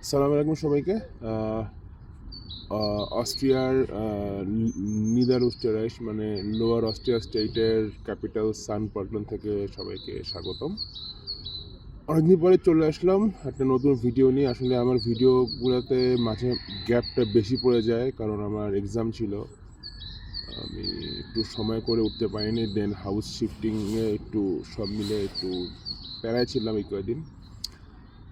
সালাম আলাইকুম সবাইকে। অস্ট্রিয়ার নিদার উস্টেরাইশ মানে লোয়ার অস্ট্রিয়া স্টেটের ক্যাপিটাল সান পার্টন থেকে সবাইকে স্বাগতম। অনেকদিন পরে চলে আসলাম একটা নতুন ভিডিও নিয়ে। আসলে আমার ভিডিওগুলোতে মাঝে গ্যাপটা বেশি পড়ে যায়, কারণ আমার এক্সাম ছিল। আমি একটু সময় করে উঠতে পারিনি, দেন হাউস শিফটিংয়ে একটু সব মিলে একটু প্যারায় ছিলাম এই কয়েকদিন।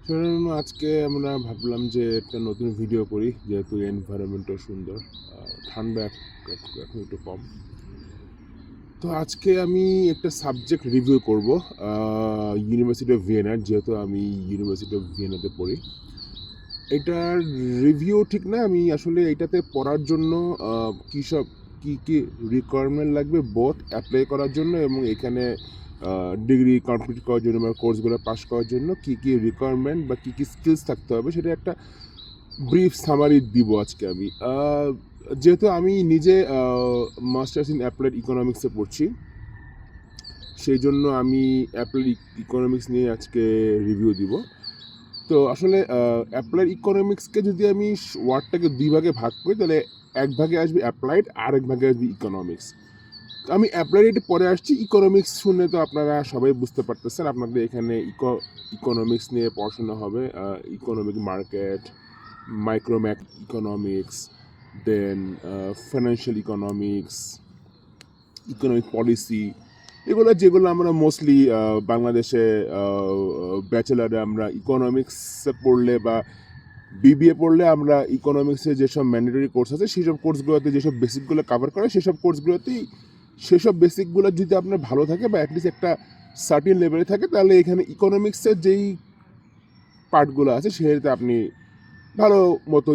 সেজন্য আজকে আমরা ভাবলাম যে একটা নতুন ভিডিও করি, যেহেতু এনভায়রনমেন্টও সুন্দর, ঠান্ডা এখন একটু কম। তো আজকে আমি একটা সাবজেক্ট রিভিউ করব ইউনিভার্সিটি অফ ভিয়েনার, যেহেতু আমি ইউনিভার্সিটি অফ ভিয়েনাতে পড়ি। এটার রিভিউ ঠিক না, আমি আসলে এটাতে পড়ার জন্য কী সব কী রিকোয়ারমেন্ট লাগবে বোথ অ্যাপ্লাই করার জন্য এবং এখানে ডিগ্রি কমপ্লিট করার জন্য বা কোর্সগুলো পাস করার জন্য কী কী রিকোয়ারমেন্ট বা কী কী স্কিলস থাকতে হবে, সেটা একটা ব্রিফ সামারি দিব আজকে আমি। যেহেতু আমি নিজে মাস্টার্স ইন অ্যাপ্লাইড ইকোনমিক্সে পড়ছি, সেই জন্য আমি অ্যাপ্লাইড ইকোনমিক্স নিয়ে আজকে রিভিউ দিব। তো আসলে অ্যাপ্লাইড ইকোনমিক্সকে যদি আমি ওয়ার্ডটাকে দুই ভাগে ভাগ করি, তাহলে এক ভাগে আসবে অ্যাপ্লাইড আর এক ভাগে আসবে ইকোনমিক্স। আমি অ্যাপ্লাইড পরে আসছি, ইকোনমিক্স শুনে তো আপনারা সবাই বুঝতে পারতেছেন আপনাদের এখানে ইকোনমিক্স নিয়ে পড়াশোনা হবে, ইকোনমিক মার্কেট, মাইক্রোম্যাক ইকোনমিক্স, দেন ফাইন্যান্সিয়াল ইকোনমিক্স, ইকোনমিক পলিসি, এগুলো যেগুলো আমরা মোস্টলি বাংলাদেশে ব্যাচেলারে আমরা ইকোনমিক্সে পড়লে বা বিবিএ পড়লে আমরা ইকোনমিক্সে যেসব ম্যান্ডেটরি কোর্স আছে সেই সব কোর্সগুলোতে যেসব বেসিকগুলো কভার করে সেসব কোর্সগুলোতেই সেসব বেসিকগুলো যদি আপনার ভালো থাকে বা অ্যাটলিস্ট একটা সার্টিন লেভেলে থাকে, তাহলে এখানে ইকোনমিক্সের যেই পার্টগুলো আছে সেটাতে আপনি ভালো মতো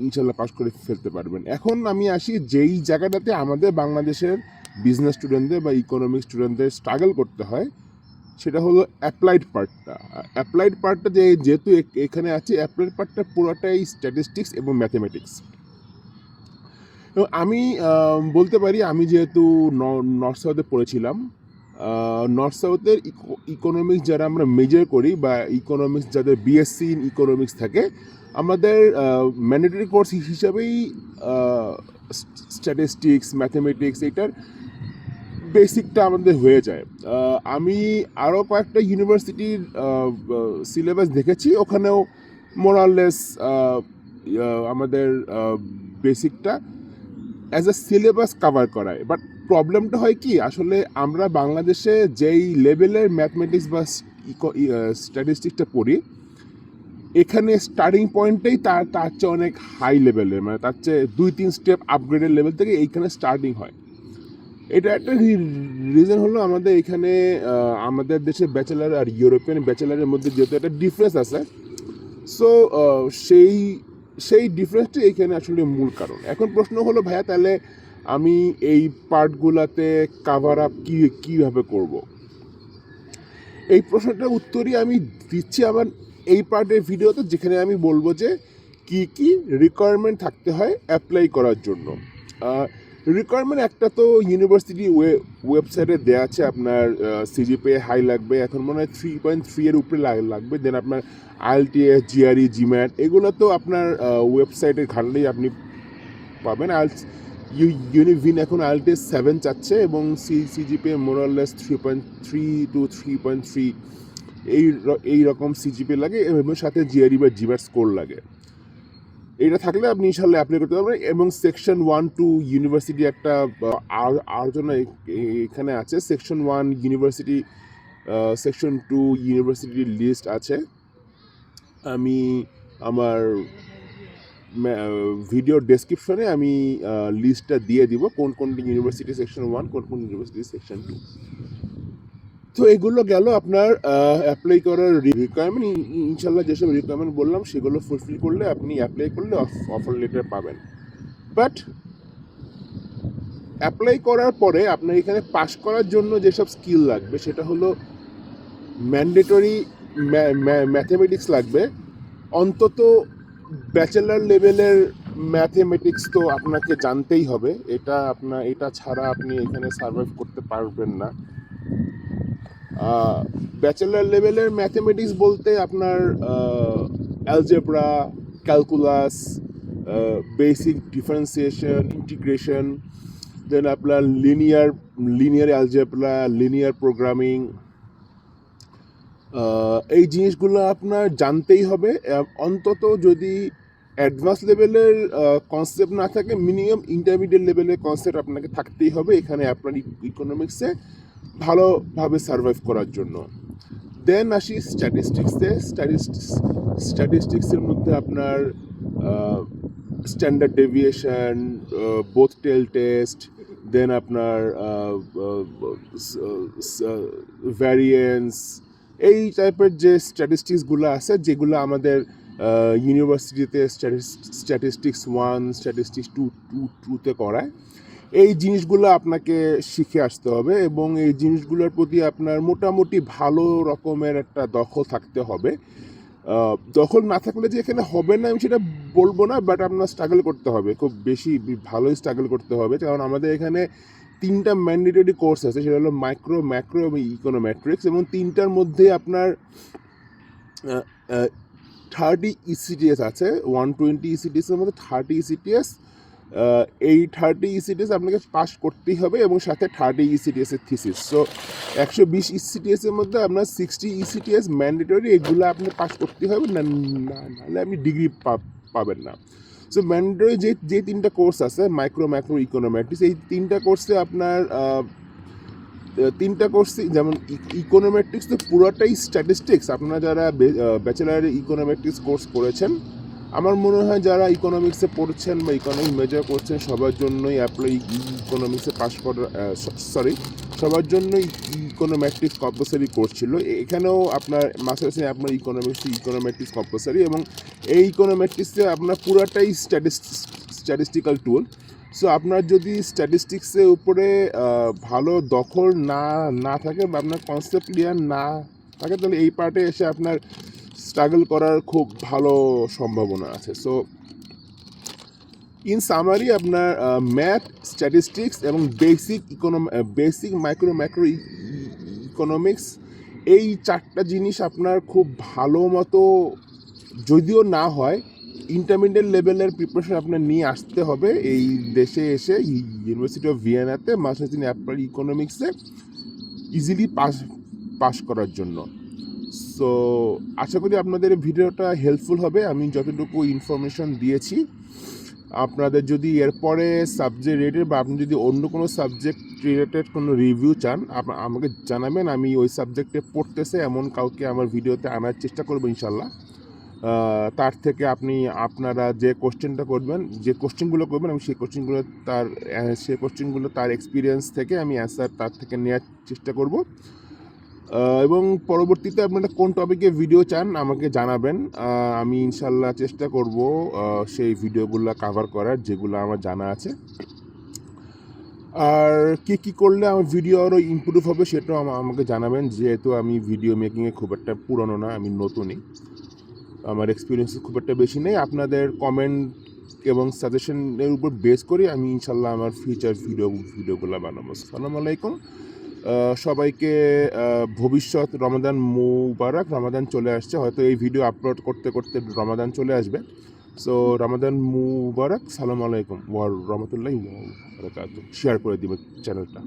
ইনশাল্লাহ পাস করে ফেলতে পারবেন। এখন আমি আসি যেই জায়গাটাতে আমাদের বাংলাদেশের বিজনেস স্টুডেন্টদের বা ইকোনমিক্স স্টুডেন্টদের স্ট্রাগল করতে হয়, সেটা হলো অ্যাপ্লাইড পার্টটা। অ্যাপ্লাইড পার্টটা যেহেতু এখানে আছে, অ্যাপ্লাইড পার্টটা পুরোটাই স্ট্যাটিস্টিক্স এবং ম্যাথমেটিক্স। এবং আমি বলতে পারি, আমি যেহেতু নর্থ সাউথে পড়েছিলাম, নর্থ সাউথের ইকোনমিক্স যারা আমরা মেজর করি বা ইকোনমিক্স যাদের বিএসসি ইন ইকোনমিক্স থাকে, আমাদের ম্যান্ডেটরি কোর্স হিসাবেই স্ট্যাটিস্টিক্স, ম্যাথমেটিক্স এটার বেসিকটা আমাদের হয়ে যায়। আমি আরও কয়েকটা ইউনিভার্সিটির সিলেবাস দেখেছি, ওখানেও মোরাললেস আমাদের বেসিকটা অ্যাজ এ সিলেবাস কভার করায়। বাট প্রবলেমটা হয় কি, আসলে আমরা বাংলাদেশে যেই লেভেলের ম্যাথমেটিক্স বা স্ট্যাটিস্টিক্সটা পড়ি, এখানে স্টার্টিং পয়েন্টেই তার চেয়ে অনেক হাই লেভেলের, মানে তার চেয়ে 2-3 স্টেপ আপগ্রেডের লেভেল থেকে এইখানে স্টার্টিং হয়। এটা একটা রিজন হলো আমাদের এখানে আমাদের দেশে ব্যাচেলার আর ইউরোপিয়ান ব্যাচেলারের মধ্যে যেহেতু একটা ডিফারেন্স আছে, সো সেই সেই ডিফারেন্সটা এইখানে আসলে মূল কারণ। এখন প্রশ্ন হলো, ভাইয়া তাহলে আমি এই পার্টগুলোতে কাভার আপ কীভাবে করব? এই প্রশ্নটার উত্তরই আমি দিচ্ছি আমার এই পার্টের ভিডিওতে, যেখানে আমি বলবো যে কি কি রিকোয়ারমেন্ট থাকতে হয় অ্যাপ্লাই করার জন্য। রিকোয়ারমেন্ট একটা তো ইউনিভার্সিটি ওয়েবসাইটে দেওয়া আছে, আপনার সিজিপিএ হাই লাগবে, এখন মনে হয় 3.3 এর উপরে লাগবে, দেন আপনার আইএলটিএস, জিআরই, জিম্যাট, এগুলো তো আপনার ওয়েবসাইটে ঘাটলেই আপনি পাবেন। ইউনিভিন এখন আইএলটিএস 7 চাচ্ছে এবং সিজিপিএ মোরাললেস 3.3 to 3.3 এই রকম সিজিপিএ লাগে, এবং সাথে জিআরই বা জিম্যাট স্কোর লাগে। এটা থাকলে আপনি ইনশাল্লাহ অ্যাপ্লাই করতে পারবেন। এবং সেকশন 1-2 ইউনিভার্সিটি একটা আলোচনা এখানে আছে। সেকশন 1 ইউনিভার্সিটি, সেকশন 2 ইউনিভার্সিটির লিস্ট আছে। আমি আমার ভিডিও ডেসক্রিপশনে আমি লিস্টটা দিয়ে দিব, কোন কোনটি ইউনিভার্সিটি সেকশন 1, কোন কোন ইউনিভার্সিটি সেকশন 2। তো এগুলো গেল আপনার অ্যাপ্লাই করার রিকোয়ারমেন্ট। ইনশাল্লাহ যেসব রিকোয়ারমেন্ট বললাম সেগুলো ফুলফিল করলে আপনি অ্যাপ্লাই করলে অফার লেটার পাবেন। বাট অ্যাপ্লাই করার পরে আপনার এখানে পাস করার জন্য যেসব স্কিল লাগবে, সেটা হলো ম্যান্ডেটরি ম্যাথমেটিক্স লাগবে, অন্তত ব্যাচেলার লেভেলের ম্যাথমেটিক্স তো আপনাকে জানতেই হবে। এটা ছাড়া আপনি এখানে সার্ভাইভ করতে পারবেন না। ব্যাচেলার লেভেলের ম্যাথমেটিক্স বলতে আপনার algebra, calculus, basic differentiation, integration, then আপনার লিনিয়ার অ্যালজেব্রা, লিনিয়ার প্রোগ্রামিং, এই জিনিসগুলো আপনার জানতেই হবে। অন্তত যদি অ্যাডভান্স লেভেলের কনসেপ্ট না থাকে, মিনিমাম ইন্টারমিডিয়েট লেভেলের কনসেপ্ট আপনাকে থাকতেই হবে এখানে আপনার ইকোনমিক্সে ভালোভাবে সার্ভাইভ করার জন্য। দেন আসি স্ট্যাটিস্টিক্সে। স্ট্যাটিস্টিক্সের মধ্যে আপনার স্ট্যান্ডার্ড ডেভিয়েশন, বোথ টেল টেস্ট, দেন আপনার ভ্যারিয়েন্স, এই টাইপের যে স্ট্যাটিস্টিক্সগুলো আছে যেগুলো আমাদের ইউনিভার্সিটিতে স্ট্যাটিস্টিক্স 1, স্ট্যাটিস্টিক্স 2তে করায়, এই জিনিসগুলো আপনাকে শিখে আসতে হবে এবং এই জিনিসগুলোর প্রতি আপনার মোটামুটি ভালো রকমের একটা দখল থাকতে হবে। দখল না থাকলে যে এখানে হবে না আমি সেটা বলবো না, বাট আপনার স্ট্রাগল করতে হবে, খুব বেশি ভালোই স্ট্রাগল করতে হবে। কারণ আমাদের এখানে 3টা ম্যান্ডেটরি কোর্স আছে, সেটা হলো মাইক্রো, ম্যাক্রো এবং ইকোনোমেট্রিক্স, এবং 3টার মধ্যে আপনার 30 ইসিটিএস আছে। 120 ইসিটিএসের মধ্যে 30 ইসিটিএস, এই 30 ইসিটিএস আপনাকে পাস করতেই হবে এবং সাথে 30 ইসিটিএসের থিসিস। সো 120 ইসিটিএসের মধ্যে আপনার 60 ইসিটিএস ম্যান্ডেটরি, এগুলো আপনি পাস করতেই হবে, নাহলে আপনি ডিগ্রি পাবেন না। সো ম্যান্ডেটরি যে 3টা কোর্স আছে, মাইক্রো, ম্যাক্রো, ইকোনোমেট্রিক্স, এই 3টা কোর্সে আপনার 3টা কোর্সে, যেমন ইকোনোমেট্রিক্স তো পুরোটাই স্ট্যাটিস্টিক্স। আপনারা যারা ব্যাচেলার ইকোনোমেট্রিক্স কোর্স করেছেন, আমার মনে হয় যারা ইকোনমিক্সে পড়ছেন বা ইকোনমিক্স মেজর করছেন সবার জন্যই অ্যাপ্লাই ইকোনমিক্সে পাস করা, সবার জন্যই ইকোনোমেট্রিক্স কম্পালসারি কোর্স ছিল। এখানেও আপনার মাস্টার্সে আপনার ইকোনোমেট্রিক্স কম্পালসারি, এবং এই ইকোনোমেট্রিক্সে আপনার পুরাটাই স্ট্যাটিস্টিক্যাল টুল। সো আপনার যদি স্ট্যাটিস্টিক্সের উপরে ভালো দখল না থাকে বা আপনার কনসেপ্ট ক্লিয়ার না থাকে, তাহলে এই পার্টে এসে আপনার স্ট্রাগল করার খুব ভালো সম্ভাবনা আছে। সো ইন সামারি, আপনার ম্যাথ, স্ট্যাটিস্টিক্স এবং বেসিক মাইক্রো, ম্যাক্রো ইকোনমিক্স, এই 4টা জিনিস আপনার খুব ভালো মতো, যদিও না হয়, ইন্টারমিডিয়েট লেভেলের প্রিপারেশন আপনার নিয়ে আসতে হবে এই দেশে এসে ইউনিভার্সিটি অফ ভিয়েনাতে মাস্টার্স ইন অ্যাপ্লাইড ইকোনমিক্সে ইজিলি পাস করার জন্য। সো আশা করি আপনাদের ভিডিওটা হেল্পফুল হবে। আমি যতটুকু ইনফরমেশন দিয়েছি, আপনাদের যদি এরপরে সাবজেক্ট রিলেটেড বা আপনি যদি অন্য কোনো সাবজেক্ট রিলেটেড কোনো রিভিউ চান, আমাকে জানাবেন। আমি ওই সাবজেক্টে পড়তেছে এমন কাউকে আমার ভিডিওতে আনার চেষ্টা করবো ইনশাল্লাহ। তার থেকে আপনারা যে কোশ্চেনগুলো করবেন, আমি সেই কোশ্চেনগুলো তার এক্সপিরিয়েন্স থেকে আমি অ্যান্সার তার থেকে নেওয়ার চেষ্টা করব। এবং পরবর্তীতে আপনারা কোন টপিকে ভিডিও চান আমাকে জানাবেন। আমি ইনশাল্লাহ চেষ্টা করব সেই ভিডিওগুলো কাভার করার, যেগুলো আমার জানা আছে। আর কী করলে আমার ভিডিও আরও ইমপ্রুভ হবে সেটাও আমাকে জানাবেন, যেহেতু আমি ভিডিও মেকিংয়ে খুব একটা পুরনো না, আমি নতুনই, আমার এক্সপিরিয়েন্স খুব একটা বেশি নেই। আপনাদের কমেন্ট এবং সাজেশনের উপর বেস করে আমি ইনশাল্লাহ আমার ফিউচার ভিডিওগুলো বানাবো। আসসালামু আলাইকুম সবাইকে। ভবিষ্যৎ রমাদান মুবারক। রমাদান চলে আসছে, হয়তো এই ভিডিও আপলোড করতে করতে রমাদান চলে আসবে। সো রমাদান মুবারক। সালামু আলাইকুম ওয়া রাহমাতুল্লাহি ওয়া বারাকাতুহু। শেয়ার করে দিবেন চ্যানেলটা।